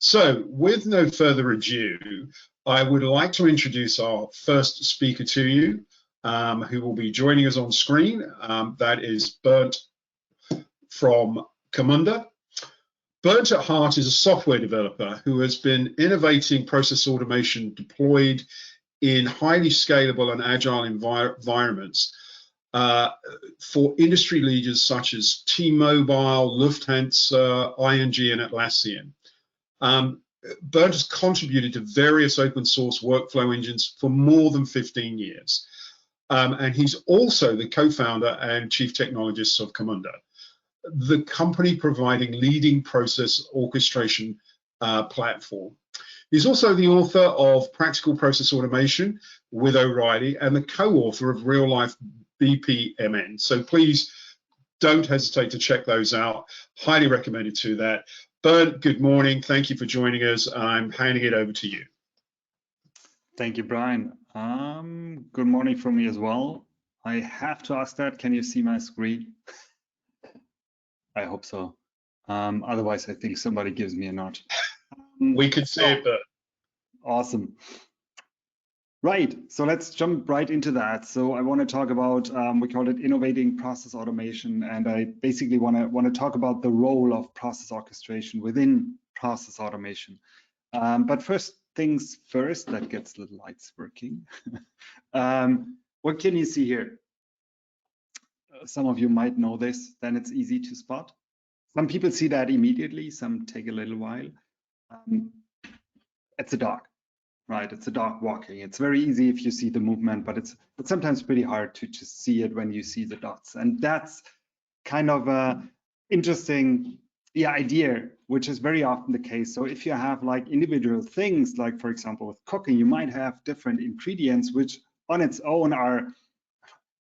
So, with no further ado, I would like to introduce our first speaker to you, who will be joining us on screen. That is Bernd from Camunda. Bernd at heart is a software developer who has been innovating process automation deployed in highly scalable and agile environments for industry leaders such as T-Mobile, Lufthansa, ING, and Atlassian. Bernd has contributed to various open source workflow engines for more than 15 years. And he's also the co-founder and chief technologist of Camunda, the company providing leading process orchestration platform. He's also the author of Practical Process Automation with O'Reilly and the co-author of Real Life BPMN. So please don't hesitate to check those out. Highly recommended to that. Bernd, good morning. Thank you for joining us. I'm handing it over to you. Thank you, Brian. Good morning from me as well. I have to ask that, can you see my screen? I hope so. Otherwise, I think somebody gives me a nod. We can see it, but awesome. Right, so let's jump right into that. So I want to talk about, we call it Innovating Process Automation, and I basically want to talk about the role of process orchestration within process automation. But first things first, that gets the lights working. What can you see here? Some of you might know this, then it's easy to spot. Some people see that immediately, some take a little while. It's a dog. Right, it's a dog walking. It's very easy if you see the movement, but it's sometimes pretty hard to just see it when you see the dots. And that's kind of a interesting idea, which is very often the case. So if you have like individual things, like for example with cooking, you might have different ingredients which on its own are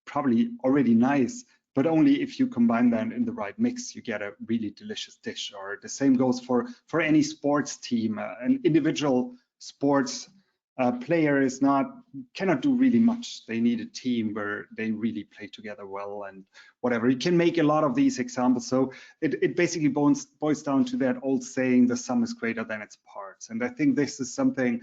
probably already nice, but only if you combine them in the right mix, you get a really delicious dish. Or the same goes for any sports team. An individual sports player cannot do really much. They need a team where they really play together well and whatever. You can make a lot of these examples. So it basically boils down to that old saying, the sum is greater than its parts. And I think this is something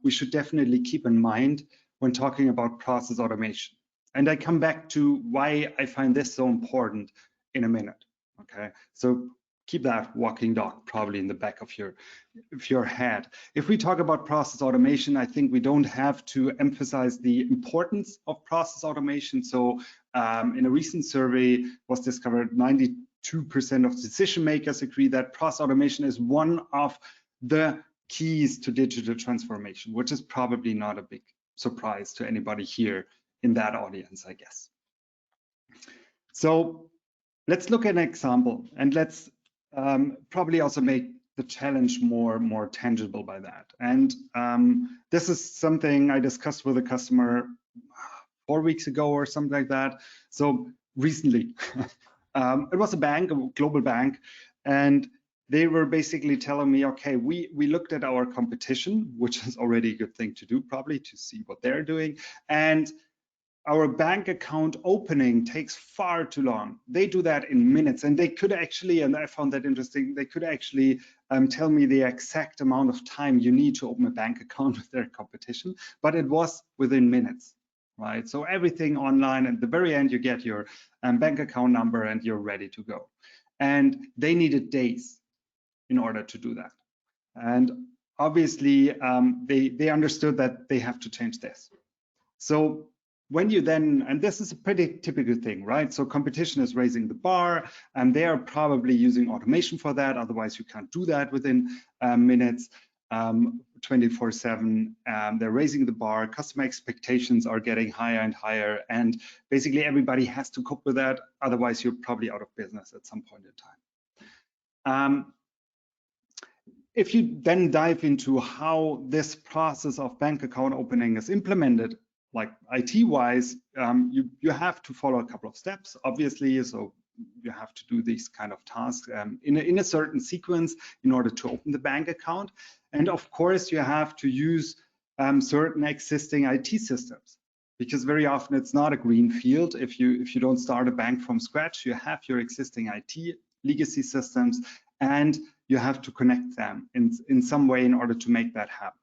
we should definitely keep in mind when talking about process automation. And I come back to why I find this so important in a minute. Okay, so keep that walking dog probably in the back of your head. If we talk about process automation, I think we don't have to emphasize the importance of process automation. So in a recent survey was discovered 92% of decision makers agree that process automation is one of the keys to digital transformation, which is probably not a big surprise to anybody here in that audience, I guess. So let's look at an example, and let's probably also make the challenge more tangible by that. And this is something I discussed with a customer 4 weeks ago or something like that. So recently, it was a bank, a global bank, and they were basically telling me, okay, we looked at our competition, which is already a good thing to do, probably to see what they're doing. And our bank account opening takes far too long. They do that in minutes, and they could actually, and I found that interesting, they could actually tell me the exact amount of time you need to open a bank account with their competition, but it was within minutes, right? So everything online, at the very end, you get your bank account number and you're ready to go. And they needed days in order to do that. And obviously, they understood that they have to change this. So when you then, and this is a pretty typical thing, right? So competition is raising the bar, and they are probably using automation for that. Otherwise, you can't do that within minutes, 24/7. They're raising the bar. Customer expectations are getting higher and higher, and basically everybody has to cope with that. Otherwise, you're probably out of business at some point in time. If you then dive into how this process of bank account opening is implemented, like IT-wise, you have to follow a couple of steps, obviously. So you have to do these kind of tasks in a certain sequence in order to open the bank account. And of course, you have to use certain existing IT systems, because very often it's not a green field. If you don't start a bank from scratch, you have your existing IT legacy systems, and you have to connect them in some way in order to make that happen.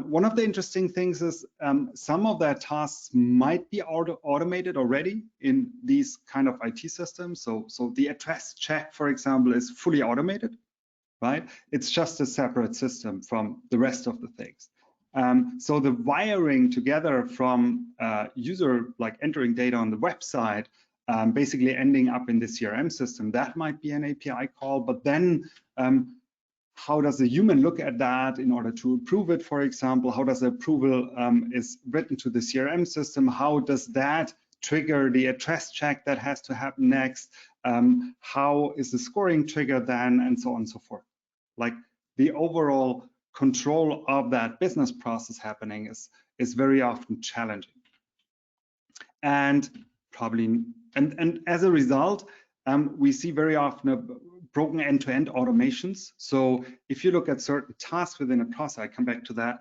One of the interesting things is some of their tasks might be automated already in these kind of IT systems. So the address check, for example, is fully automated, right? It's just a separate system from the rest of the things. So the wiring together from user like entering data on the website, basically ending up in the CRM system, that might be an API call, but then how does a human look at that in order to approve it, for example? How does the approval is written to the CRM system? How does that trigger the address check that has to happen next? How is the scoring triggered then, and so on and so forth? Like the overall control of that business process happening is very often challenging. And probably, and as a result, we see very often broken end-to-end automations. So if you look at certain tasks within a process, I come back to that,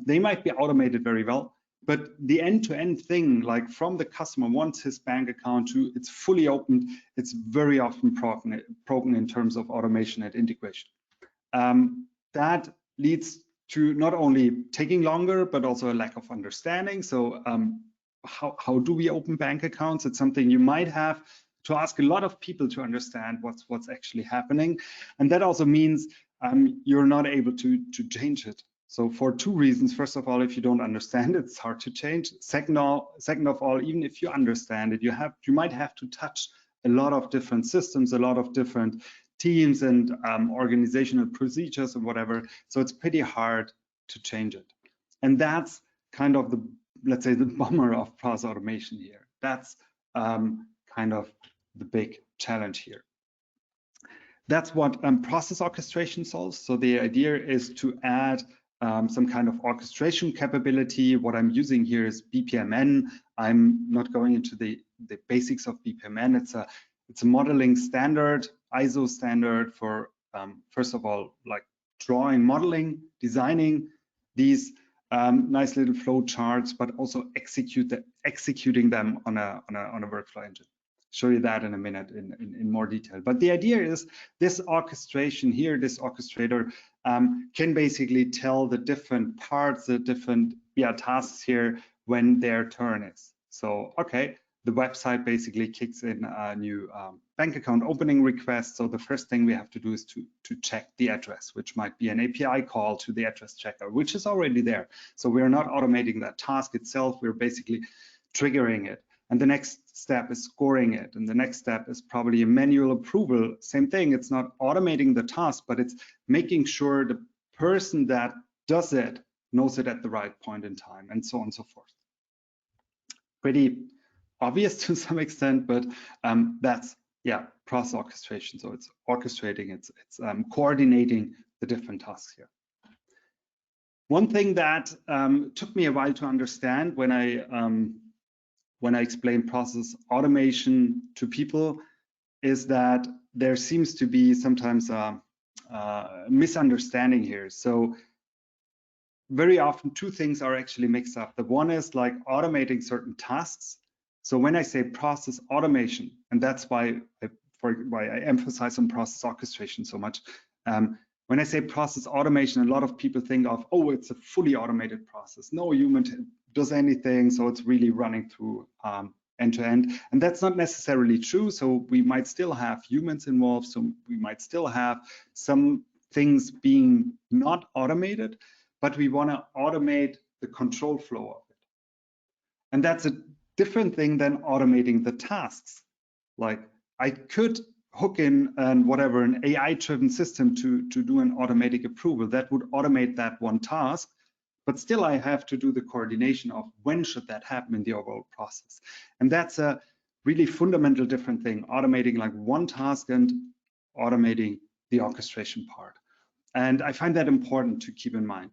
they might be automated very well, but the end-to-end thing, like from the customer wants his bank account to it's fully opened, it's very often broken in terms of automation and integration. That leads to not only taking longer, but also a lack of understanding. So how do we open bank accounts? It's something you might have to ask a lot of people to understand what's actually happening. And that also means you're not able to change it. So for two reasons. First of all, if you don't understand it, it's hard to change. Second of all, even if you understand it, you might have to touch a lot of different systems, a lot of different teams and organizational procedures and whatever. So it's pretty hard to change it. And that's kind of the, let's say, the bummer of process automation here. That's kind of the big challenge here. That's what process orchestration solves. So the idea is to add some kind of orchestration capability. What I'm using here is BPMN. I'm not going into the basics of BPMN. It's a modeling standard, ISO standard for first of all, like drawing, modeling, designing these nice little flow charts, but also executing them on a workflow engine. Show you that in a minute in more detail. But the idea is this orchestration here, this orchestrator can basically tell the different parts, the different tasks here when their turn is. So, okay, the website basically kicks in a new bank account opening request. So the first thing we have to do is to check the address, which might be an API call to the address checker, which is already there. So we're not automating that task itself. We're basically triggering it. And the next step is scoring it. And the next step is probably a manual approval. Same thing, it's not automating the task, but it's making sure the person that does it knows it at the right point in time, and so on and so forth. Pretty obvious to some extent, but that's, process orchestration. So it's orchestrating, it's coordinating the different tasks here. One thing that took me a while to understand when I explain process automation to people is that there seems to be sometimes a misunderstanding here. So very often two things are actually mixed up. The one is like automating certain tasks. So when I say process automation, and that's why I emphasize on process orchestration so much. When I say process automation, a lot of people think of, oh, it's a fully automated process. No human does anything, so it's really running through end to end. And that's not necessarily true. So we might still have humans involved. So we might still have some things being not automated, but we want to automate the control flow of it. And that's a different thing than automating the tasks. Like I could hook in an AI-driven system to do an automatic approval that would automate that one task, but still I have to do the coordination of when should that happen in the overall process. And that's a really fundamental different thing, automating like one task and automating the orchestration part. And I find that important to keep in mind.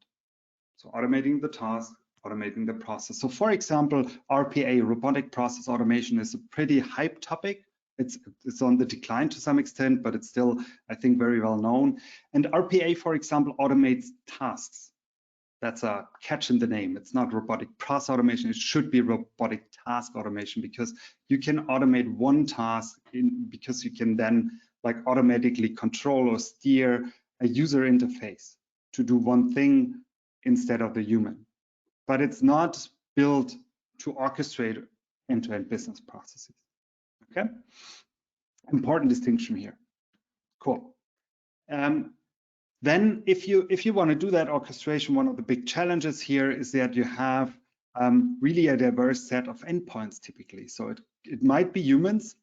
So automating the task, automating the process. So for example, RPA, robotic process automation, is a pretty hype topic. It's on the decline to some extent, but it's still, I think, very well known. And RPA, for example, automates tasks. That's a catch in the name. It's not robotic process automation. It should be robotic task automation, because you can automate one task because you can then like automatically control or steer a user interface to do one thing instead of the human. But it's not built to orchestrate end-to-end business processes. Okay, important distinction here. Cool. Then if you want to do that orchestration, one of the big challenges here is that you have really a diverse set of endpoints typically. So it might be humans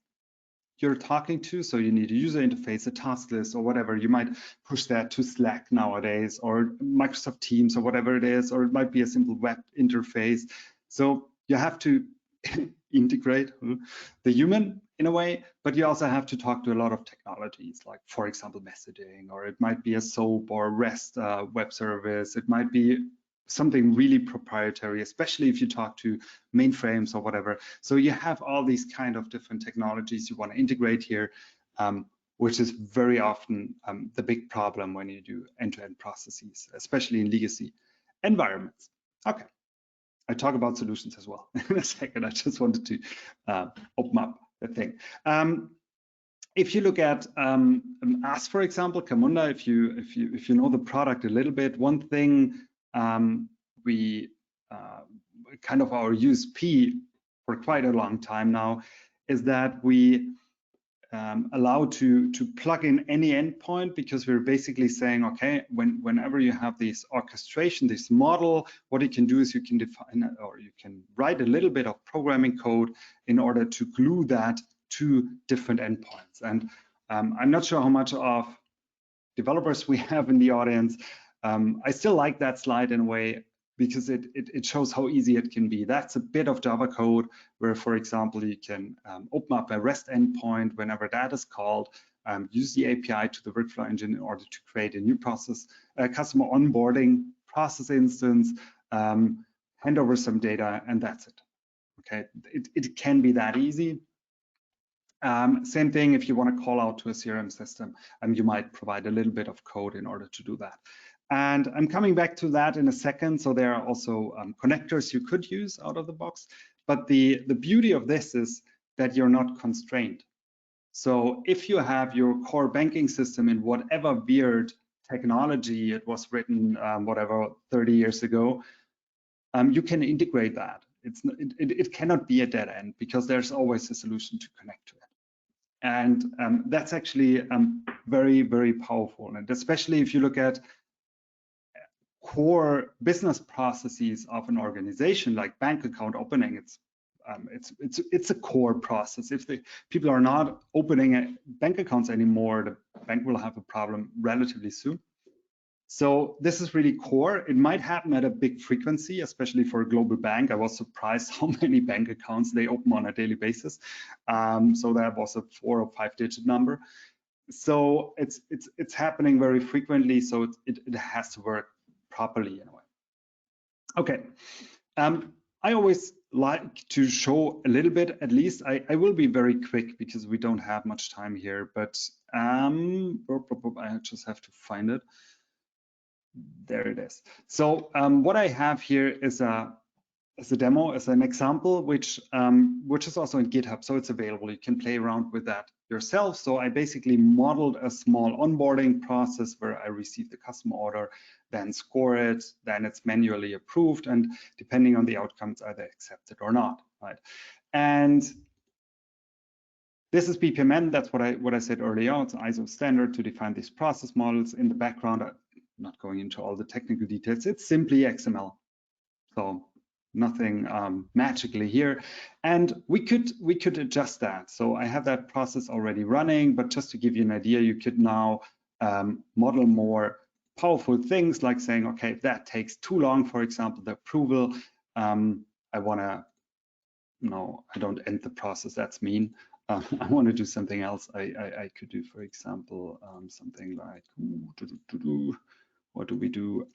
you're talking to, so you need a user interface, a task list, or whatever. You might push that to Slack nowadays, or Microsoft Teams, or whatever it is, or it might be a simple web interface. So you have to integrate the human in a way, but you also have to talk to a lot of technologies, like, for example, messaging, or it might be a SOAP or REST web service. It might be something really proprietary, especially if you talk to mainframes or whatever. So you have all these kind of different technologies you want to integrate here, which is very often the big problem when you do end-to-end processes, especially in legacy environments. Okay, I talk about solutions as well in a second. I just wanted to open up the thing. If you look at us, for example, Camunda, if you know the product a little bit, one thing we kind of our USP for quite a long time now is that we allow to plug in any endpoint, because we're basically saying, okay, whenever you have this orchestration, this model, what you can do is you can define, or you can write a little bit of programming code in order to glue that to different endpoints. And I'm not sure how much of developers we have in the audience. I still like that slide in a way, because it shows how easy it can be. That's a bit of Java code where, for example, you can open up a REST endpoint whenever that is called, use the API to the workflow engine in order to create a new process, customer onboarding process instance, hand over some data, and that's it. Okay, it can be that easy. Same thing if you want to call out to a CRM system, you might provide a little bit of code in order to do that. And I'm coming back to that in a second. So there are also connectors you could use out of the box. But the beauty of this is that you're not constrained. So if you have your core banking system in whatever weird technology it was written, whatever, 30 years ago, you can integrate that. It cannot be a dead end, because there's always a solution to connect to it. And that's actually very, very powerful. And especially if you look at core business processes of an organization, like bank account opening, it's a core process. If the people are not opening bank accounts anymore, the bank will have a problem relatively soon. So this is really core. It might happen at a big frequency, especially for a global bank. I was surprised how many bank accounts they open on a daily basis. So that was a 4 or 5 digit number. So it's happening very frequently. So it has to work properly in a way. Okay, I always like to show a little bit, at least. I will be very quick because we don't have much time here, but I just have to find it. There it is. So what I have here is a demo, as an example, which is also in GitHub, so it's available. You can play around with that yourself. So I basically modeled a small onboarding process where I receive the customer order, then score it, then it's manually approved, and depending on the outcomes, either accepted or not, right? And this is BPMN. That's what I said earlier on. It's an ISO standard to define these process models. In the background, I'm not going into all the technical details. It's simply XML. So nothing magically here, and we could adjust that. So I have that process already running, but just to give you an idea, you could now model more powerful things, like saying, okay, if that takes too long, for example, the approval, I want to, no, I don't end the process. That's mean. I want to do something else. I could do, for example, something like, what do we do?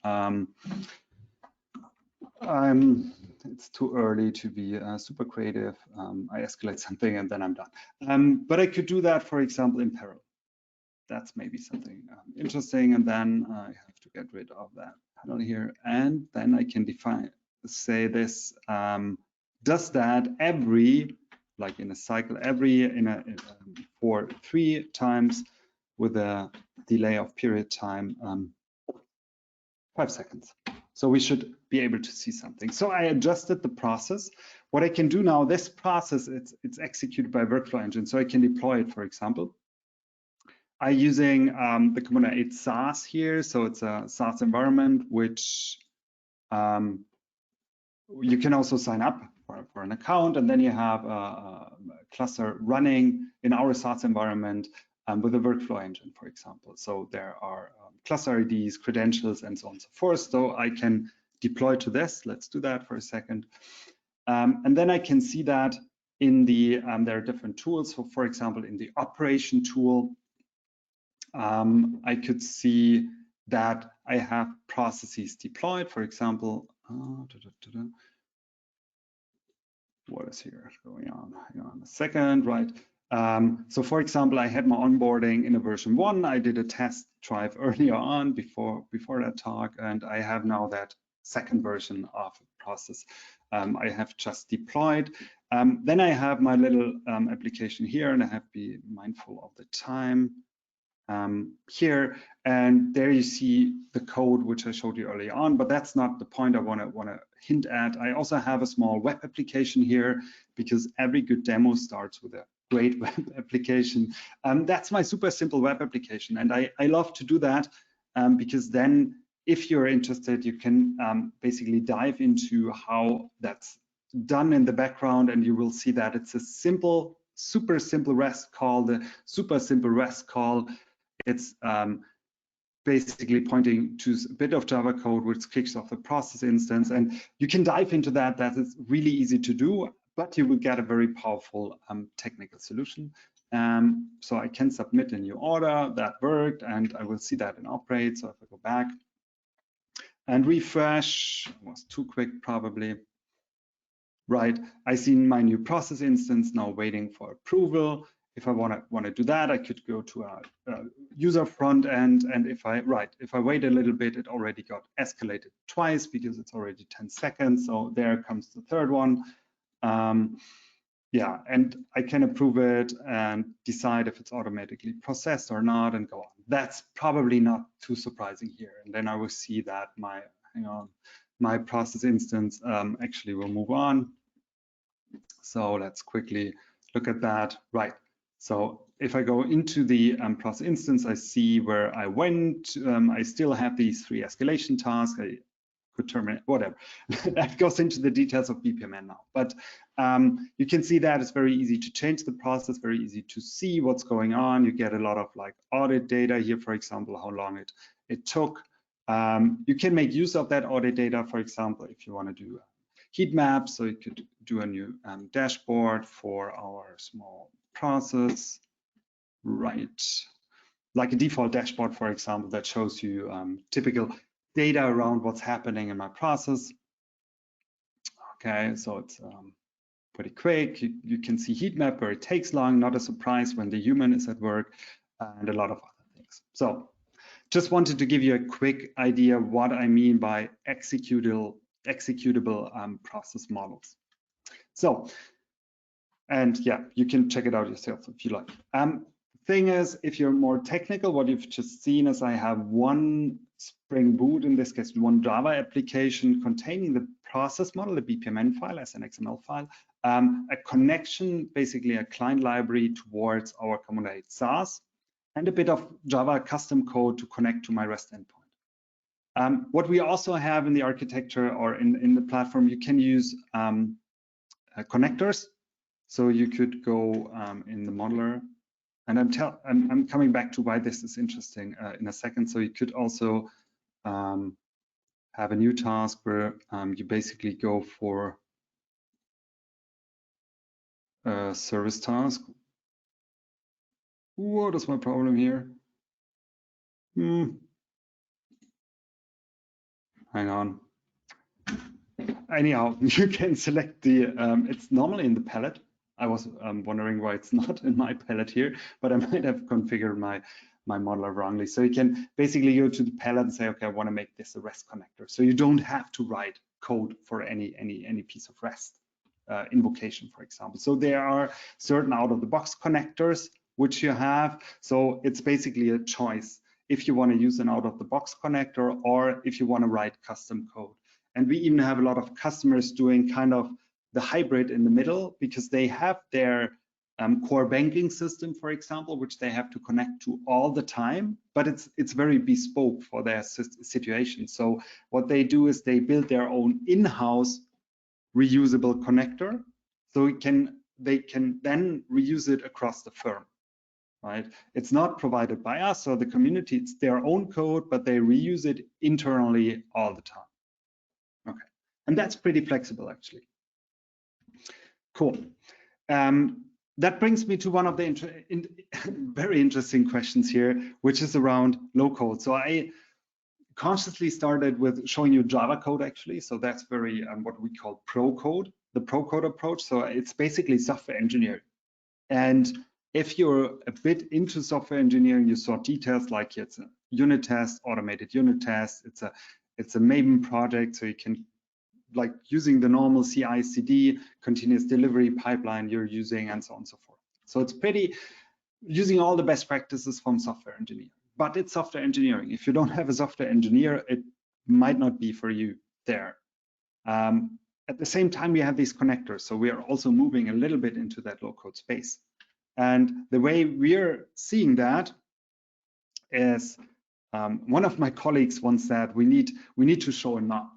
It's too early to be super creative. I escalate something and then I'm done. But I could do that, for example, in parallel. That's maybe something interesting. And then I have to get rid of that panel here. And then I can say this, does that every like in a cycle for 3 times with a delay of period time 5 seconds. So we should be able to see something. So I adjusted the process. What I can do now, this process, it's executed by workflow engine, so I can deploy it, for example. I'm using the Commander 8 SaaS here. So it's a SaaS environment, which you can also sign up for an account, and then you have a cluster running in our SaaS environment with a workflow engine, for example. So there are cluster IDs, credentials, and so on and so forth. So I can deploy to this. Let's do that for a second. And then I can see that in the, there are different tools. So for example, in the operation tool, I could see that I have processes deployed. For example, what is here going on? Hang on a second, right? So for example, I had my onboarding in a version 1. I did a test drive earlier on before that talk, and I have now that second version of the process I have just deployed. Then I have my little application here, and I have to be mindful of the time here. And there you see the code which I showed you earlier on, but that's not the point I want to hint at. I also have a small web application here because every good demo starts with a great web application. That's my super simple web application, and I love to do that because then if you're interested, you can basically dive into how that's done in the background, and you will see that it's a simple, super simple REST call. The super simple REST call, it's basically pointing to a bit of Java code which kicks off the process instance, and you can dive into that. That is really easy to do, but you will get a very powerful technical solution. So I can submit a new order that worked, and I will see that in operate. So if I go back and refresh, it was too quick probably. Right, I see my new process instance now waiting for approval. If I want to do that, I could go to a user front end, and if I wait a little bit, it already got escalated twice because it's already 10 seconds. So there comes the third one. Yeah, and I can approve it and decide if it's automatically processed or not, and go on. That's probably not too surprising here. And then I will see that my process instance actually will move on. So let's quickly look at that. Right. So if I go into the process instance, I see where I went. I still have these 3 escalation tasks. I could terminate, whatever. That goes into the details of BPMN now. But you can see that it's very easy to change the process, very easy to see what's going on. You get a lot of like audit data here, for example, how long it took. You can make use of that audit data, for example, if you want to do heat maps. So you could do a new dashboard for our small process, right? Like a default dashboard, for example, that shows you typical data around what's happening in my process. Okay, so it's pretty quick. You can see heat map where it takes long, not a surprise when the human is at work, and a lot of other things. So just wanted to give you a quick idea what I mean by executable process models. So, and yeah, you can check it out yourself if you like. Thing is, if you're more technical, what you've just seen is I have one Spring Boot, in this case, one Java application containing the process model, the BPMN file as an XML file, a connection, basically a client library towards our Commander 8 SaaS, and a bit of Java custom code to connect to my REST endpoint. What we also have in the architecture or in the platform, you can use connectors. So you could go in the modeler, and I'm coming back to why this is interesting in a second. So you could also have a new task where you basically go for a service task. What is my problem here? Hang on. Anyhow, you can select the, it's normally in the palette. I was wondering why it's not in my palette here, but I might have configured my modeler wrongly. So you can basically go to the palette and say, okay, I want to make this a REST connector. So you don't have to write code for any piece of REST. invocation, for example. So there are certain out-of-the-box connectors which you have. So it's basically a choice if you want to use an out-of-the-box connector or if you want to write custom code. And we even have a lot of customers doing kind of the hybrid in the middle, because they have their core banking system, for example, which they have to connect to all the time, but it's very bespoke for their situation. So what they do is they build their own in-house reusable connector, so they can then reuse it across the firm, right? It's not provided by us or the community, it's their own code, but they reuse it internally all the time. Okay, and that's pretty flexible, actually. Cool. That brings me to one of the very interesting questions here, which is around low code. So I consciously started with showing you Java code, actually. So that's very what we call pro code, the pro code approach. So it's basically software engineering. And if you're a bit into software engineering, you saw details like it's a unit test, automated unit test. It's a Maven project, so you can, like, using the normal CI/CD continuous delivery pipeline you're using, and so on and so forth. So it's pretty using all the best practices from software engineering, but it's software engineering. If you don't have a software engineer, it might not be for you there. At the same time, we have these connectors. So we are also moving a little bit into that low code space. And the way we're seeing that is, one of my colleagues once said, we need to show a knob,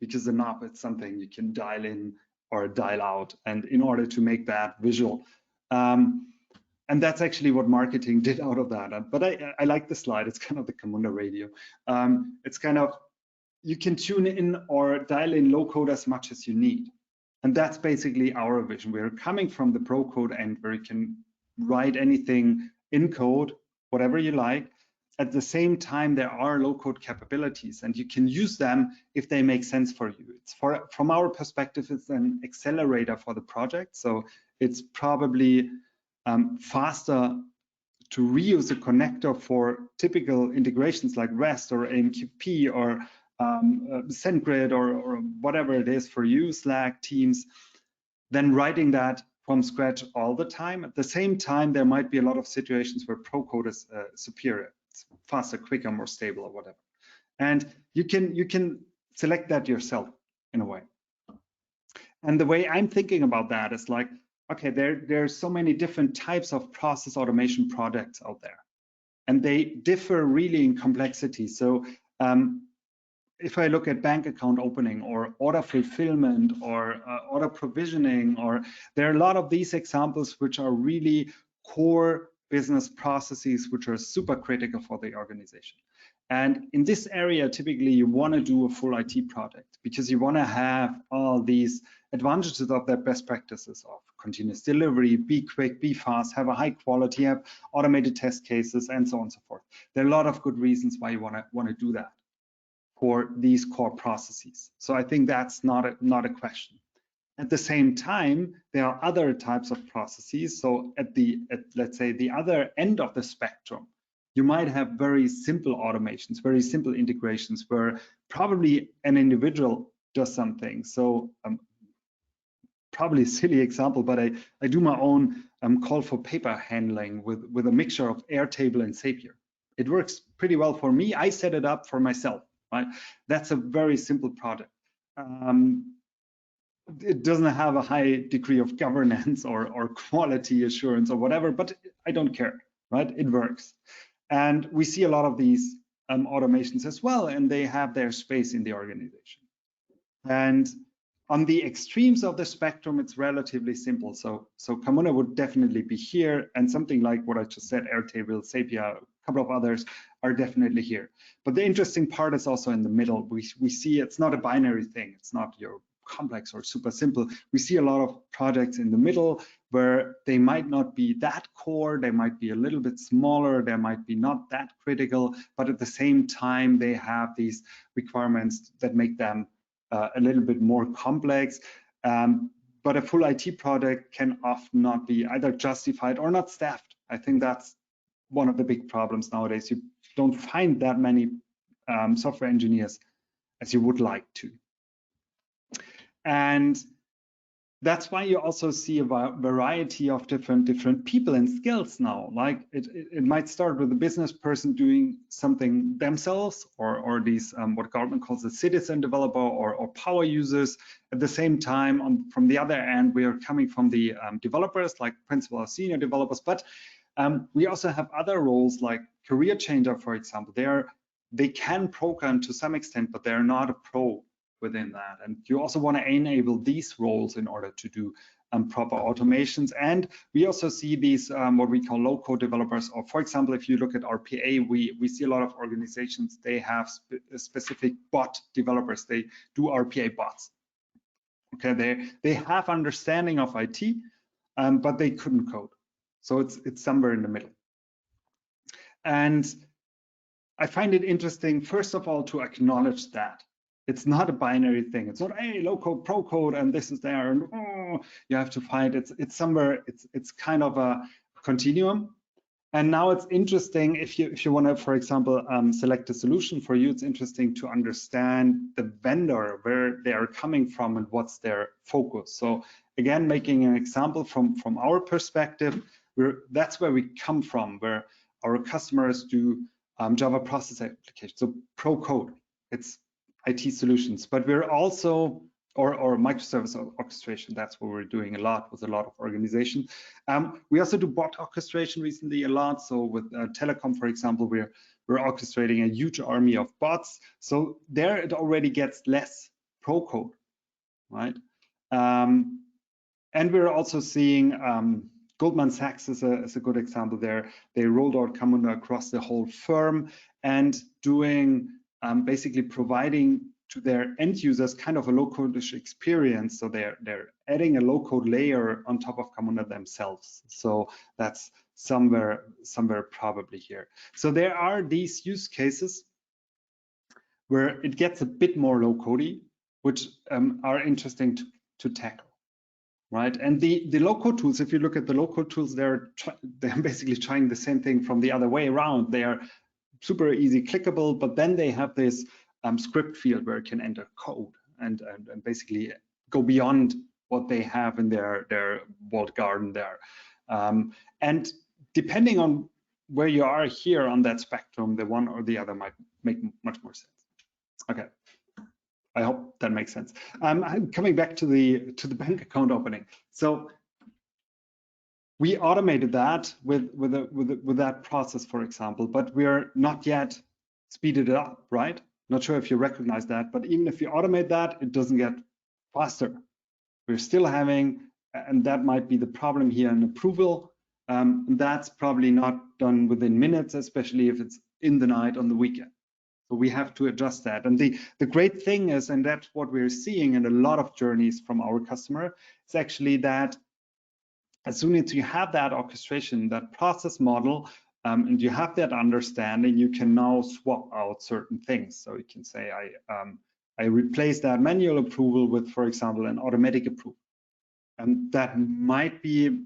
because the knob is something you can dial in or dial out, and in order to make that visual. And that's actually what marketing did out of that. But I like the slide. It's kind of the Camunda radio. It's kind of, you can tune in or dial in low code as much as you need. And that's basically our vision. We're coming from the pro code end, where you can write anything in code, whatever you like. At the same time, there are low code capabilities, and you can use them if they make sense for you. It's from our perspective, it's an accelerator for the project. So it's probably faster to reuse a connector for typical integrations like REST or AMQP or SendGrid or whatever it is for you, Slack, Teams, than writing that from scratch all the time. At the same time, there might be a lot of situations where pro code is superior. It's faster, quicker, more stable, or whatever. And you can select that yourself in a way. And the way I'm thinking about that is like, okay, there's so many different types of process automation products out there, and they differ really in complexity. So if I look at bank account opening or order fulfillment or order provisioning, or there are a lot of these examples which are really core business processes which are super critical for the organization. And in this area, typically you want to do a full IT project, because you want to have all these advantages of that best practices of continuous delivery, be quick, be fast, have a high quality, have automated test cases, and so on and so forth. There are a lot of good reasons why you want to do that for these core processes. So I think that's not a question. At the same time, there are other types of processes. So at let's say the other end of the spectrum, you might have very simple automations, very simple integrations where probably an individual does something. So probably a silly example, but I do my own call for paper handling with a mixture of Airtable and Zapier. It works pretty well for me. I set it up for myself, right? That's a very simple project. It doesn't have a high degree of governance or quality assurance or whatever, but I don't care, right? It works. And we see a lot of these automations as well, and they have their space in the organization. And on the extremes of the spectrum, it's relatively simple. So Camunda would definitely be here, and something like what I just said, Airtable, Zapier, a couple of others are definitely here. But the interesting part is also in the middle. We see it's not a binary thing. It's not your complex or super simple. We see a lot of projects in the middle where they might not be that core, they might be a little bit smaller, they might be not that critical, but at the same time, they have these requirements that make them a little bit more complex. But a full IT project can often not be either justified or not staffed. I think that's one of the big problems nowadays. You don't find that many software engineers as you would like to. And that's why you also see a variety of different people and skills now. Like it might start with a business person doing something themselves, or these what government calls a citizen developer, or power users. At the same time, from the other end, we are coming from the developers, like principal or senior developers. But we also have other roles like career changer, for example. They can program to some extent, but they're not a pro within that. And you also want to enable these roles in order to do proper automations. And we also see these what we call low-code developers, or for example, if you look at RPA, we see a lot of organizations, they have specific bot developers. They do RPA bots. Okay, they have understanding of IT, but they couldn't code. So it's somewhere in the middle. And I find it interesting, first of all, to acknowledge that it's not a binary thing. It's not, hey, low code, pro code, and this is there, and oh, you have to find it's somewhere. It's kind of a continuum. And now it's interesting if you want to, for example, select a solution for you. It's interesting to understand the vendor, where they are coming from and what's their focus. So again, making an example from our perspective, that's where we come from, where our customers do Java process applications, so pro code. It's IT solutions, but we're also, or microservice orchestration. That's what we're doing a lot with a lot of organizations. We also do bot orchestration recently a lot. So with telecom, for example, we're orchestrating a huge army of bots. So there it already gets less pro code, right? And we're also seeing Goldman Sachs is a good example there. They rolled out Camunda across the whole firm and doing basically providing to their end users kind of a low-code-ish experience. So they're adding a low-code layer on top of Camunda themselves. So that's somewhere probably here. So there are these use cases where it gets a bit more low-codey, which are interesting to tackle. Right, and the low-code tools, if you look at the low-code tools, they're basically trying the same thing from the other way around. They are super easy, clickable, but then they have this script field where it can enter code and basically go beyond what they have in their walled garden there. And depending on where you are here on that spectrum, the one or the other might make much more sense. Okay. I hope that makes sense. Coming back to the bank account opening. So we automated that with that process, for example, but we're not yet speeded it up, right? Not sure if you recognize that, but even if you automate that, it doesn't get faster. We're still having, and that might be the problem here, an approval. That's probably not done within minutes, especially if it's in the night on the weekend. So we have to adjust that. And the great thing is, and that's what we're seeing in a lot of journeys from our customer, is actually that as soon as you have that orchestration, that process model, and you have that understanding, you can now swap out certain things. So you can say, I replace that manual approval with, for example, an automatic approval. And that might be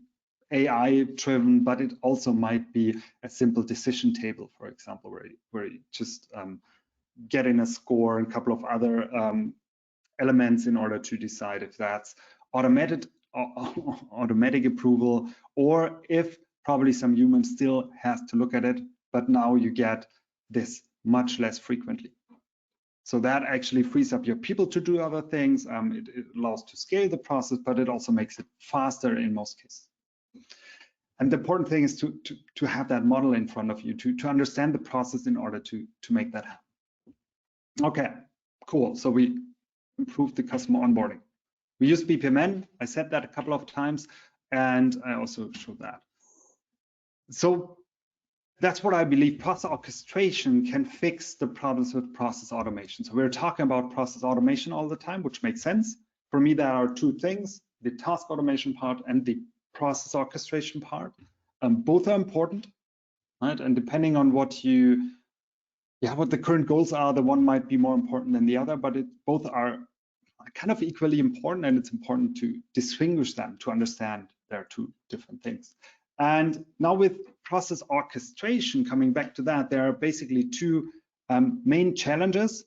AI driven, but it also might be a simple decision table, for example, where you just get in a score and a couple of other elements in order to decide if that's automatic approval, or if probably some human still has to look at it, but now you get this much less frequently. So that actually frees up your people to do other things. It allows to scale the process, but it also makes it faster in most cases. And the important thing is to have that model in front of you, to understand the process in order to make that happen. Okay, cool. So we improved the customer onboarding. We use BPMN. I said that a couple of times, and I also showed that. So that's what I believe. Process orchestration can fix the problems with process automation. So we're talking about process automation all the time, which makes sense. For me, there are two things: the task automation part and the process orchestration part. Both are important, right? And depending on what the current goals are, the one might be more important than the other, but both are kind of equally important, and it's important to distinguish them to understand they're two different things. And now with process orchestration, coming back to that, there are basically two main challenges.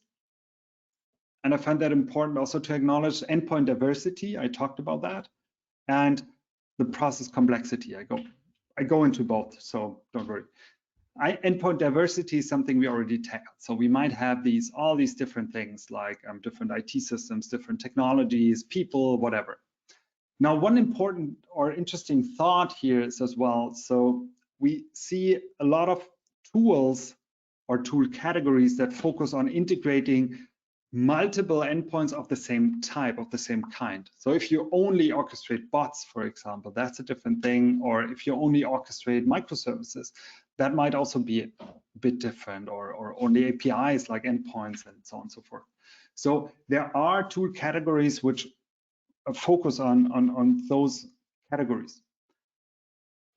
And I find that important also to acknowledge endpoint diversity. I talked about that. and the process complexity. I go into both, so don't worry. Endpoint diversity is something we already tackled. So we might have all these different things like different IT systems, different technologies, people, whatever. Now, one important or interesting thought here is as well, so we see a lot of tools or tool categories that focus on integrating multiple endpoints of the same type, of the same kind. So if you only orchestrate bots, for example, that's a different thing. Or if you only orchestrate microservices, that might also be a bit different, or only APIs like endpoints and so on and so forth. So there are tool categories which focus on those categories.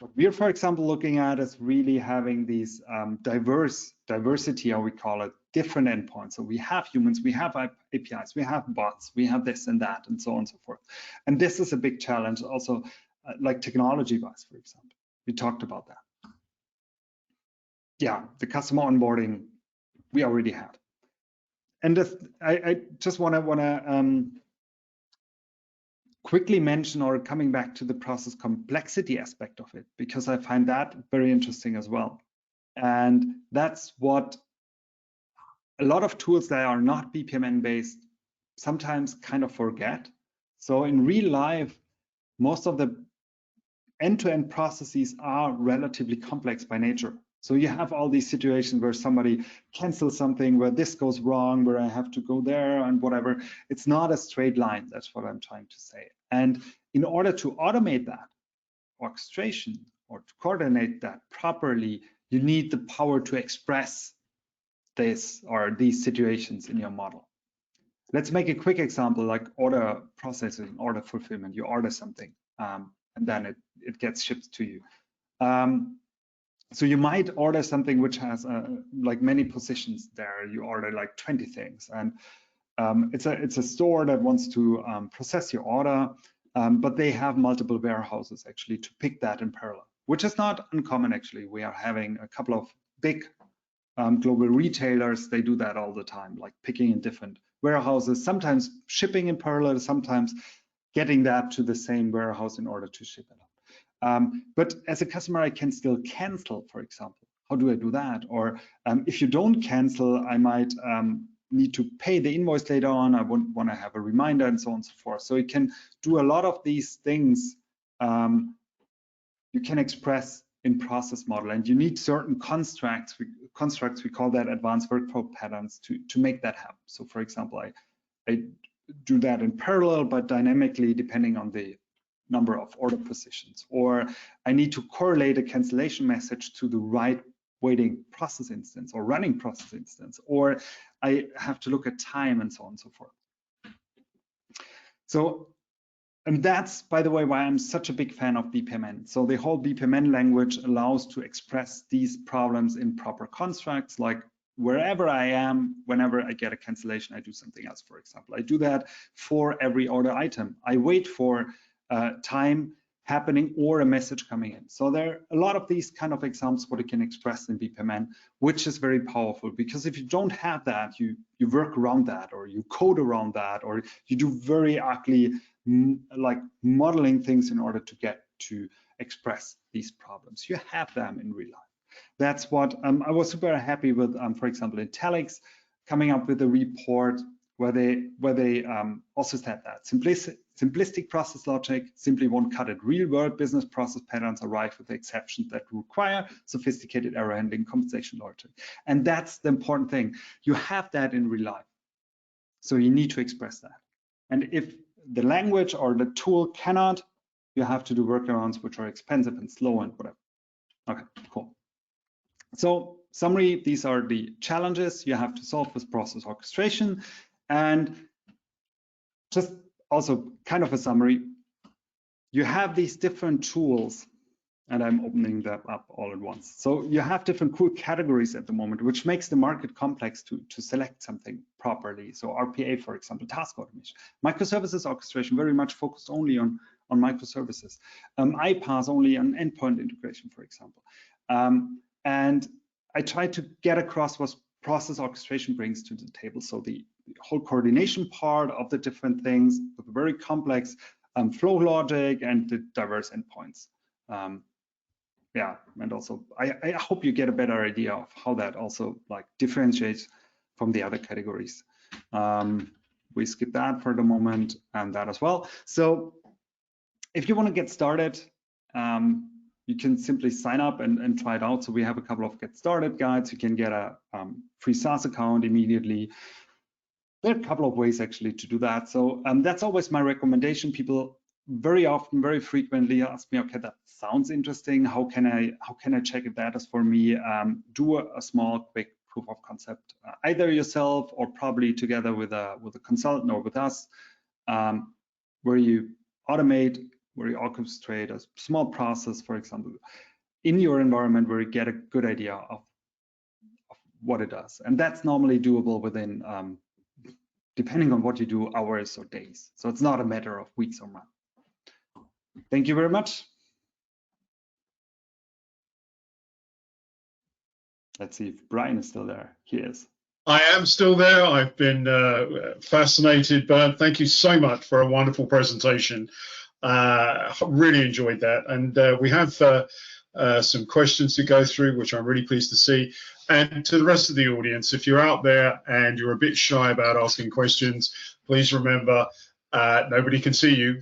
What we're, for example, looking at is really having these diversity, how we call it, different endpoints. So we have humans, we have APIs, we have bots, we have this and that, and so on and so forth. And this is a big challenge also, like technology-wise, for example. We talked about that. Yeah, the customer onboarding we already had. And this, I just want to quickly mention, or coming back to the process complexity aspect of it, because I find that very interesting as well. And that's what a lot of tools that are not BPMN based sometimes kind of forget. So in real life, most of the end-to-end processes are relatively complex by nature. So you have all these situations where somebody cancels something, where this goes wrong, where I have to go there and whatever. It's not a straight line. That's what I'm trying to say. And in order to automate that orchestration or to coordinate that properly, you need the power to express this or these situations in your model. Let's make a quick example, like order processing, order fulfillment. You order something and then it gets shipped to you. So you might order something which has like many positions there. You order like 20 things, and it's a store that wants to process your order, but they have multiple warehouses actually to pick that in parallel, which is not uncommon actually. We are having a couple of big global retailers. They do that all the time, like picking in different warehouses, sometimes shipping in parallel, sometimes getting that to the same warehouse in order to ship it out. But as a customer, I can still cancel, for example. How do I do that? Or if you don't cancel, I might need to pay the invoice later on. I want to have a reminder and so on and so forth. So you can do a lot of these things you can express in process model, and you need certain constructs. We call that advanced workflow patterns to make that happen. So for example, I do that in parallel, but dynamically depending on the number of order positions, or I need to correlate a cancellation message to the right waiting process instance or running process instance, or I have to look at time and so on and so forth. So, and that's, by the way, why I'm such a big fan of BPMN. So the whole BPMN language allows to express these problems in proper constructs, like wherever I am, whenever I get a cancellation, I do something else, for example. I do that for every order item. I wait for time happening or a message coming in. So there are a lot of these kind of examples what you can express in BPMN, which is very powerful, because if you don't have that, you work around that, or you code around that, or you do very ugly like modeling things in order to get to express these problems. You have them in real life. That's what I was super happy with, for example, Intellics coming up with a report where they also said that simplistic process logic simply won't cut it. Real-world business process patterns arrive with the exceptions that require sophisticated error handling compensation logic. And that's the important thing. You have that in real life. So you need to express that. And if the language or the tool cannot, you have to do workarounds which are expensive and slow and whatever. Okay, cool. So summary, these are the challenges you have to solve with process orchestration. And just also kind of a summary, you have these different tools, and I'm opening them up all at once. So you have different cool categories at the moment, which makes the market complex to select something properly. So RPA, for example, task automation. Microservices orchestration, very much focused only on microservices. iPaaS only on endpoint integration, for example. And I try to get across what process orchestration brings to the table. So the whole coordination part of the different things, very complex flow logic and the diverse endpoints. Yeah, and also I hope you get a better idea of how that also like differentiates from the other categories. We skip that for the moment and that as well. So if you want to get started, you can simply sign up and try it out. So we have a couple of get started guides. You can get a free SaaS account immediately. There are a couple of ways actually to do that. So that's always my recommendation. People very often, very frequently ask me, okay, that sounds interesting. How can I check if that is for me? Do a small, quick proof of concept, either yourself or probably together with a consultant or with us, where you automate, where you orchestrate a small process, for example, in your environment where you get a good idea of what it does. And that's normally doable within, depending on what you do, hours or days. So it's not a matter of weeks or months. Thank you very much. Let's see if Brian is still there. He is. I am still there. I've been fascinated, Bernd. Thank you so much for a wonderful presentation. Really enjoyed that. And we have some questions to go through, which I'm really pleased to see. And to the rest of the audience, if you're out there and you're a bit shy about asking questions, please remember, nobody can see you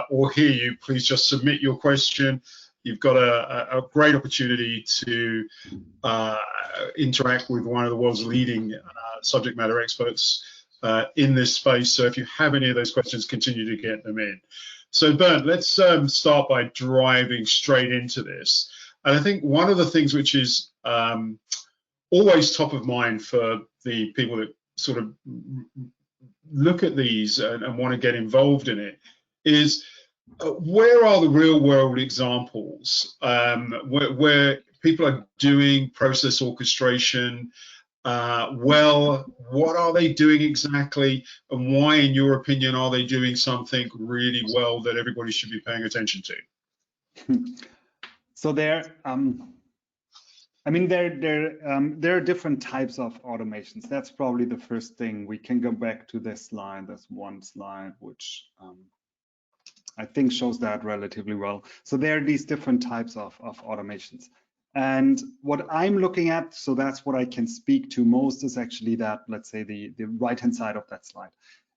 or hear you. Please just submit your question. You've got a great opportunity to interact with one of the world's leading subject matter experts in this space. So if you have any of those questions, continue to get them in. So Bernd, let's start by driving straight into this. And I think one of the things which is always top of mind for the people that sort of look at these and want to get involved in it is where are the real world examples where people are doing process orchestration well? What are they doing exactly, and why, in your opinion, are they doing something really well that everybody should be paying attention to? So there are different types of automations. That's probably the first thing. We can go back to this slide. There's one slide which I think shows that relatively well. So there are these different types of automations. And what I'm looking at, so that's what I can speak to most, is actually that, let's say, the right-hand side of that slide.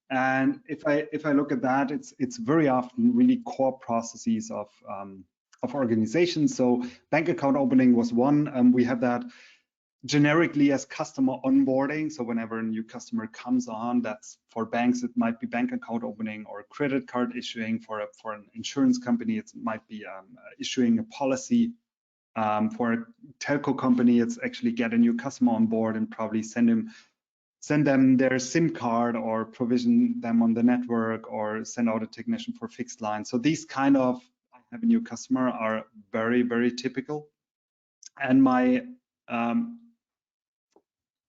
And if I look at that, it's very often really core processes of organizations. So bank account opening was one. We have that generically as customer onboarding. So whenever a new customer comes on, that's for banks, it might be bank account opening or credit card issuing. For an insurance company, it might be issuing a policy. For a telco company, it's actually get a new customer on board and probably send them their SIM card or provision them on the network or send out a technician for fixed line. So these kind of I have a new customer are very, very typical. And my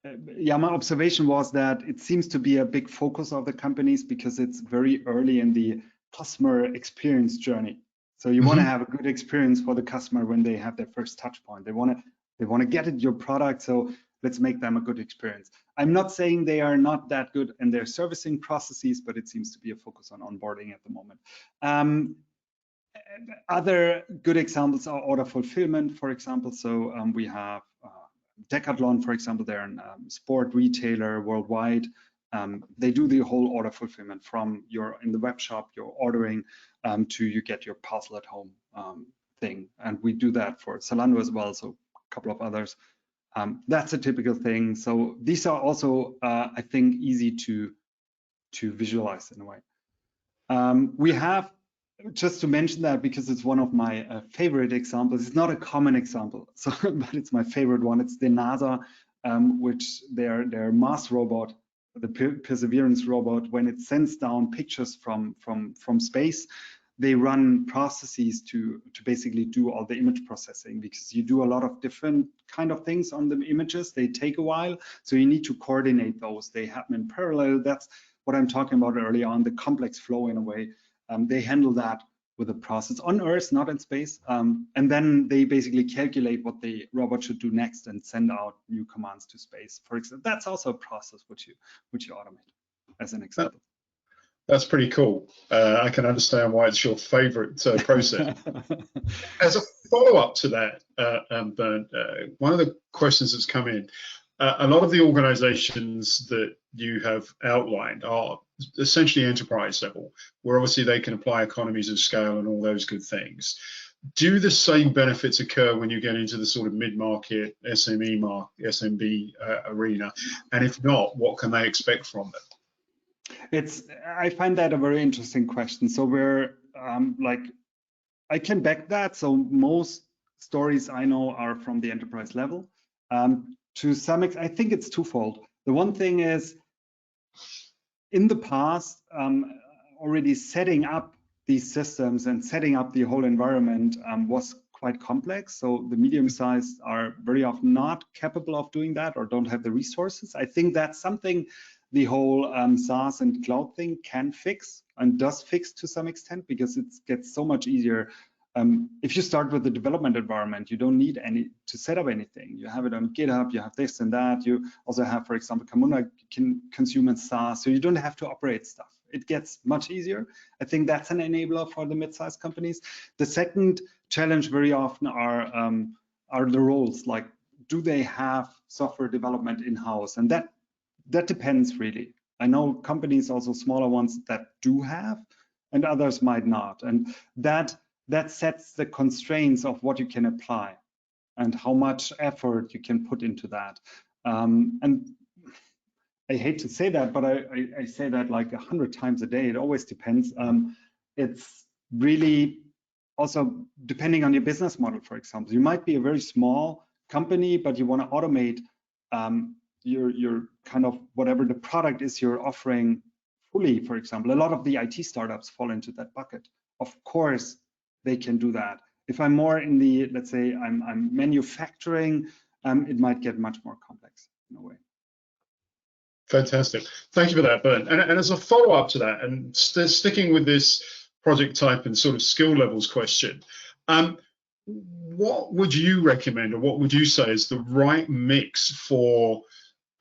observation was that it seems to be a big focus of the companies because it's very early in the customer experience journey. So you want to have a good experience for the customer when they have their first touch point. They want to get at your product, so let's make them a good experience. I'm not saying they are not that good in their servicing processes, but it seems to be a focus on onboarding at the moment. Other good examples are order fulfillment, for example. So we have Decathlon, for example. They're a sport retailer worldwide. They do the whole order fulfillment from you're in the web shop, you're ordering to you get your parcel at home thing. And we do that for Zalando as well, so a couple of others. That's a typical thing. So these are also, I think, easy to visualize in a way. We have, just to mention that because it's one of my favorite examples. It's not a common example, so but it's my favorite one. It's the NASA, which their Mars robot, the Perseverance robot, when it sends down pictures from space, they run processes to basically do all the image processing, because you do a lot of different kind of things on the images. They take a while, so you need to coordinate those. They happen in parallel. That's what I'm talking about earlier on, the complex flow in a way. They handle that with a process on Earth, not in space. And then they basically calculate what the robot should do next and send out new commands to space. For example, that's also a process which you automate, as an example. That's pretty cool. I can understand why it's your favorite process. As a follow-up to that, Bernd, one of the questions that's come in, a lot of the organizations that you have outlined are essentially enterprise level, where obviously they can apply economies of scale and all those good things. Do the same benefits occur when you get into the sort of mid-market SMB arena? And if not, what can they expect from them? I find that a very interesting question. So we're I can back that. So most stories I know are from the enterprise level. To some extent, I think it's twofold. The one thing is, in the past, already setting up these systems and setting up the whole environment was quite complex. So the medium-sized are very often not capable of doing that or don't have the resources. I think that's something the whole SaaS and cloud thing can fix and does fix to some extent, because it gets so much easier. If you start with the development environment, you don't need to set up anything. You have it on GitHub, you have this and that. You also have, for example, Camunda can consume in SaaS, so you don't have to operate stuff. It gets much easier. I think that's an enabler for the mid-sized companies. The second challenge very often are the roles, like, do they have software development in-house? And that depends really. I know companies, also smaller ones, that do have, and others might not. And that sets the constraints of what you can apply and how much effort you can put into that. And I hate to say that, but I say that like 100 times a day. It always depends. It's really also depending on your business model, for example. You might be a very small company, but you want to automate your kind of whatever the product is you're offering fully, for example. A lot of the IT startups fall into that bucket. Of course, they can do that. If I'm more in the, let's say I'm manufacturing, it might get much more complex in a way. Fantastic. Thank you for that, Bernd. And as a follow-up to that, and sticking with this project type and sort of skill levels question, what would you recommend, or what would you say is the right mix for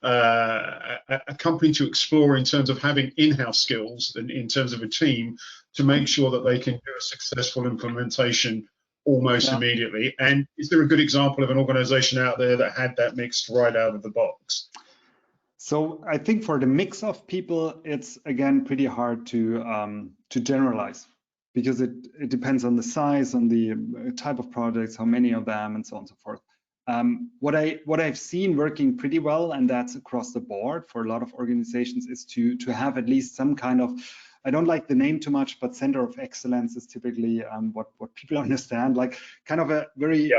a company to explore in terms of having in-house skills and in terms of a team to make sure that they can do a successful implementation almost immediately? And is there a good example of an organization out there that had that mixed right out of the box? So I think for the mix of people, it's again pretty hard to generalize, because it depends on the size, on the type of projects, how many of them, and so on and so forth. What I've seen working pretty well, and that's across the board for a lot of organizations, is to have at least some kind of, I don't like the name too much, but center of excellence is typically what people understand, like kind of a very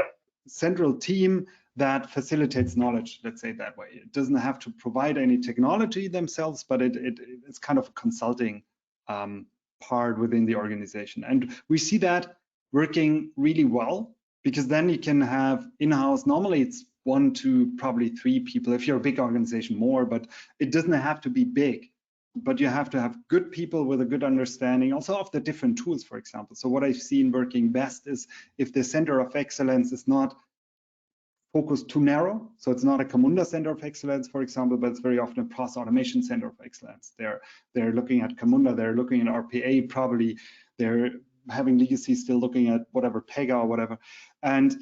central team that facilitates knowledge, let's say that way. It doesn't have to provide any technology themselves, but it's kind of a consulting part within the organization. And we see that working really well, because then you can have in-house, normally it's 1 to probably 3 people, if you're a big organization more, but it doesn't have to be big. But you have to have good people with a good understanding also of the different tools, for example. So what I've seen working best is if the center of excellence is not focused too narrow. So it's not a Camunda center of excellence, for example, but it's very often a process automation center of excellence. They're looking at Camunda, they're looking at RPA, probably they're having legacy, still looking at whatever Pega or whatever. And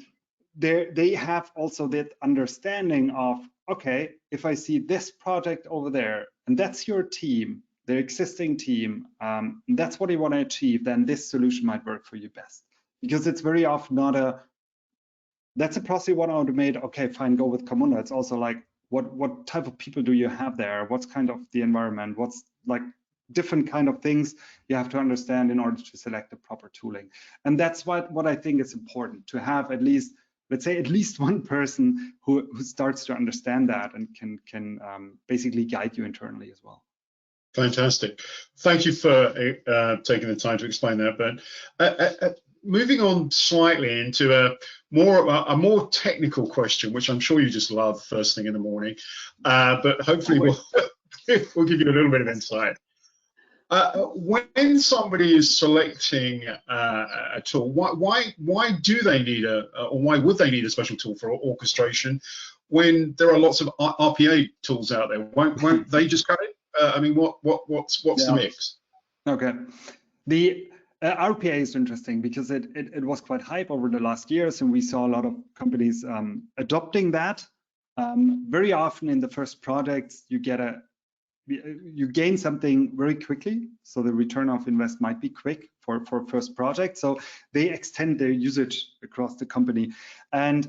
they have also that understanding of, okay, if I see this project over there, and that's your team, their existing team, that's what you want to achieve, then this solution might work for you best. Because it's very often not that's a process you want to automate, okay, fine, go with Camunda. It's also like, what type of people do you have there? What's kind of the environment? What's like different kind of things you have to understand in order to select the proper tooling. And that's what I think is important, to have at least, let's say, at least one person who starts to understand that and can basically guide you internally as well. Fantastic. Thank you for taking the time to explain that, Bernd. Moving on slightly into a more technical question, which I'm sure you just love first thing in the morning, but hopefully we'll give you a little bit of insight. When somebody is selecting a tool, why do they need or why would they need a special tool for orchestration when there are lots of RPA tools out there? Won't they just cut it? I mean, what's the mix? Okay. The RPA is interesting because it was quite hype over the last years, and we saw a lot of companies adopting that. Very often in the first projects, you gain something very quickly, so the return of invest might be quick for first project. So they extend their usage across the company, and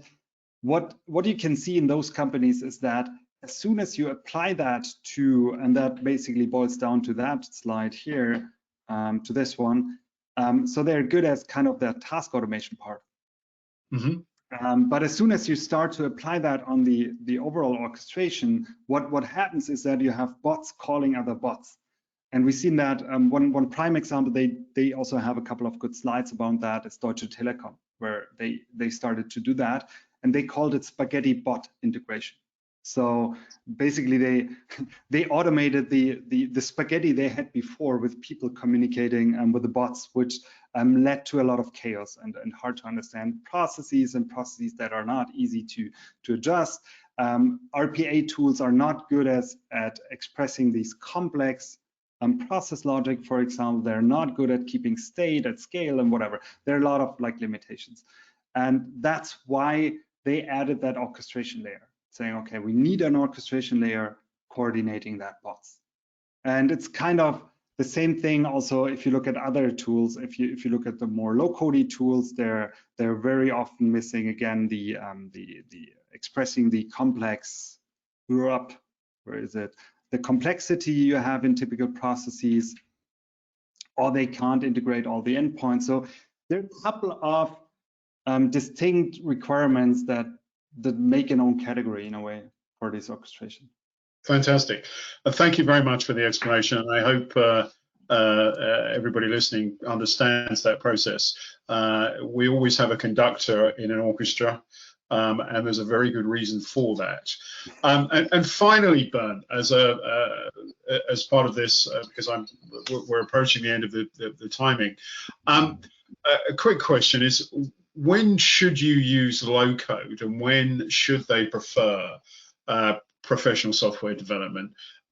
what you can see in those companies is that as soon as you apply that to, and that basically boils down to that slide here, to this one. So they're good as kind of the task automation part. Mm-hmm. But as soon as you start to apply that on the overall orchestration, what happens is that you have bots calling other bots. And we've seen that one prime example, they also have a couple of good slides about that. It's Deutsche Telekom, where they started to do that, and they called it spaghetti bot integration. So basically they automated the spaghetti they had before with people communicating with the bots, which led to a lot of chaos and hard to understand processes that are not easy to adjust. RPA tools are not good at expressing these complex process logic, for example. They're not good at keeping state at scale and whatever. There are a lot of limitations, and that's why they added that orchestration layer, saying, okay, we need an orchestration layer coordinating that bots. And it's kind of the same thing also if you look at other tools. If you look at the more low-code tools, they're very often missing again the expressing the complex where is it? The complexity you have in typical processes, or they can't integrate all the endpoints. So there are a couple of distinct requirements that make an own category in a way for this orchestration. Fantastic. Thank you very much for the explanation. And I hope everybody listening understands that process. We always have a conductor in an orchestra, and there's a very good reason for that. And finally, Bernd, as part of this, because we're approaching the end of the timing, a quick question is, when should you use low code, and when should they prefer professional software development?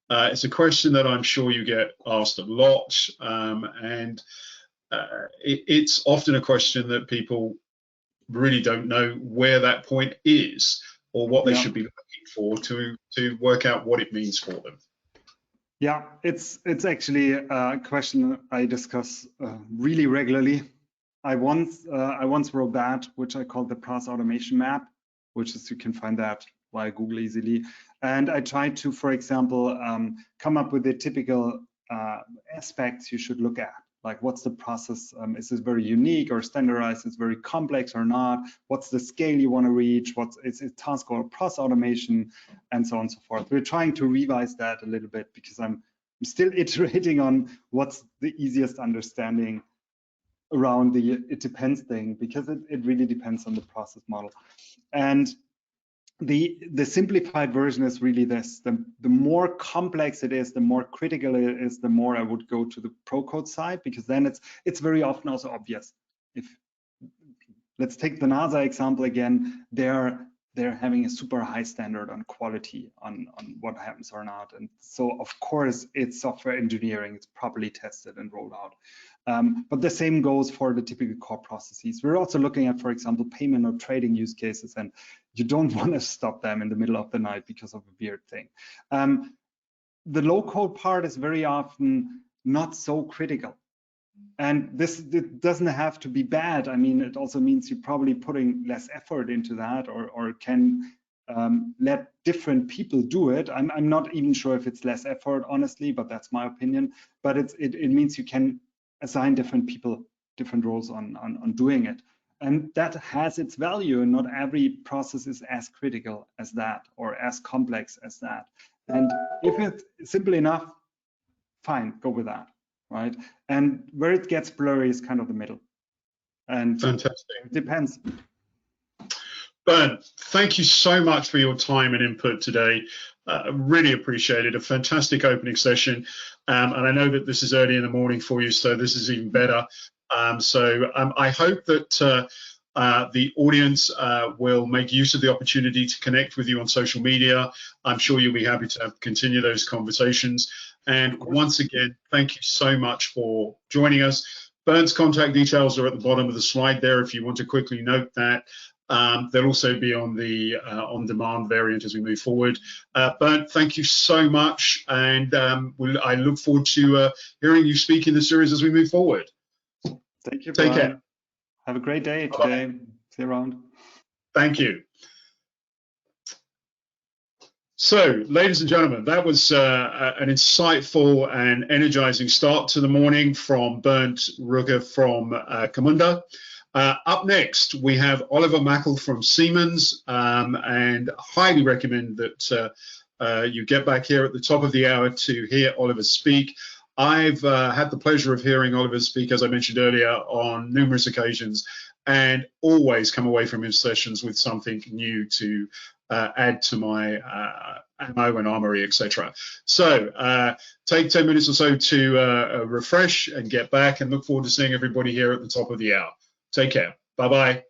It's a question that I'm sure you get asked a lot, and it's often a question that people really don't know where that point is, or what they should be looking for to work out what it means for them. Yeah, it's actually a question I discuss really regularly. I once wrote that, which I called the process automation map, which is, you can find that via Google easily. And I tried to, for example, come up with the typical aspects you should look at. Like, what's the process? Is this very unique or standardized? Is it very complex or not? What's the scale you want to reach? Is it task or process automation, and so on and so forth. We're trying to revise that a little bit because I'm still iterating on what's the easiest understanding around the it depends thing, because it really depends on the process model. And the simplified version is really this: the more complex it is, the more critical it is, the more I would go to the pro code side, because then it's very often also obvious. If let's take the NASA example again, they're having a super high standard on quality, on what happens or not, and so of course it's software engineering, it's properly tested and rolled out. But the same goes for the typical core processes. We're also looking at, for example, payment or trading use cases, and you don't want to stop them in the middle of the night because of a weird thing. The low code part is very often not so critical. And it doesn't have to be bad. I mean, it also means you're probably putting less effort into that, or can let different people do it. I'm not even sure if it's less effort, honestly, but that's my opinion. But it means you can assign different people different roles on doing it. And that has its value, and not every process is as critical as that or as complex as that. And if it's simple enough, fine, go with that, right? And where it gets blurry is kind of the middle. And fantastic. It depends. Bernd, thank you so much for your time and input today. Really appreciate it. A fantastic opening session. And I know that this is early in the morning for you, so this is even better. I hope that the audience will make use of the opportunity to connect with you on social media. I'm sure you'll be happy to continue those conversations. And once again, thank you so much for joining us. Bernd's contact details are at the bottom of the slide there if you want to quickly note that. They'll also be on the on-demand variant as we move forward. Bernd, thank you so much, and I look forward to hearing you speak in the series as we move forward. Thank you, Take Brian. care. Have a great day today. See you around. Thank you. So, ladies and gentlemen, that was an insightful and energizing start to the morning from Bernd Rücker from Camunda. Up next, we have Oliver Mackel from Siemens, and highly recommend that you get back here at the top of the hour to hear Oliver speak. I've had the pleasure of hearing Oliver speak, as I mentioned earlier, on numerous occasions, and always come away from his sessions with something new to add to my ammo and armory, etc. So take 10 minutes or so to refresh and get back, and look forward to seeing everybody here at the top of the hour. Take care. Bye-bye.